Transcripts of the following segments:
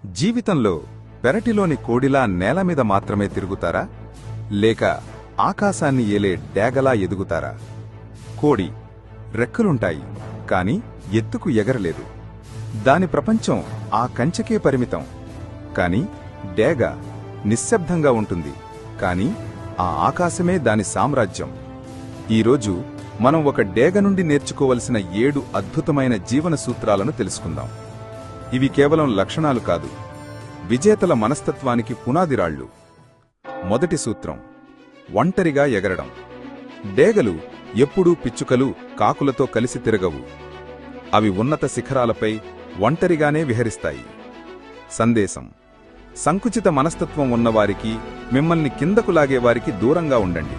జీవితంలో పెరటిలోని కోడిలా నేలమీద మాత్రమే తిరుగుతారా లేక ఆకాశాన్ని ఏలే డేగలా ఎదుగుతారా? కోడి రెక్కలుంటాయి, కాని ఎత్తుకు ఎగరలేదు. దాని ప్రపంచం ఆ కంచెకే పరిమితం. కాని డేగ నిశ్శబ్దంగా ఉంటుంది, కాని ఆ ఆకాశమే దాని సామ్రాజ్యం. ఈరోజు మనం ఒక డేగ నుండి నేర్చుకోవలసిన 7 అద్భుతమైన జీవన సూత్రాలను తెలుసుకుందాం. ఇవి కేవలం లక్షణాలు కాదు, విజేతల మనస్తత్వానికి పునాదిరాళ్లు. మొదటి సూత్రం: ఒంటరిగా ఎగరడం. డేగలు ఎప్పుడూ పిచ్చుకలు, కాకులతో కలిసి తిరగవు. అవి ఉన్నత శిఖరాలపై ఒంటరిగానే విహరిస్తాయి. సందేశం: సంకుచిత మనస్తత్వం ఉన్నవారికి, మిమ్మల్ని కిందకు లాగేవారికి దూరంగా ఉండండి.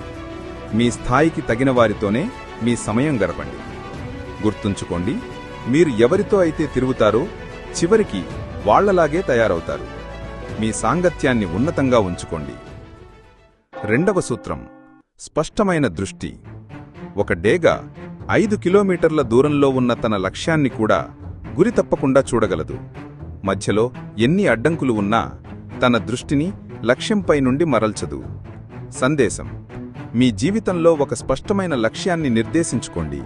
మీ స్థాయికి తగిన వారితోనే మీ సమయం గడపండి. గుర్తుంచుకోండి, మీరు ఎవరితో అయితే తిరుగుతారో చివరికి వాళ్లలాగే తయారవుతారు. మీ సాంగత్యాన్ని ఉన్నతంగా ఉంచుకోండి. రెండవ సూత్రం: స్పష్టమైన దృష్టి. ఒక డేగ 5 కిలోమీటర్ల దూరంలో ఉన్న తన లక్ష్యాన్ని కూడా గురి తప్పకుండా చూడగలదు. మధ్యలో ఎన్ని అడ్డంకులు ఉన్నా తన దృష్టిని లక్ష్యంపై నుండి మరల్చదు. సందేశం: మీ జీవితంలో ఒక స్పష్టమైన లక్ష్యాన్ని నిర్దేశించుకోండి.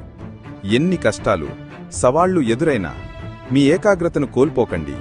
ఎన్ని కష్టాలు, సవాళ్లు ఎదురైనా మీ ఏకాగ్రతను కోల్పోకండి.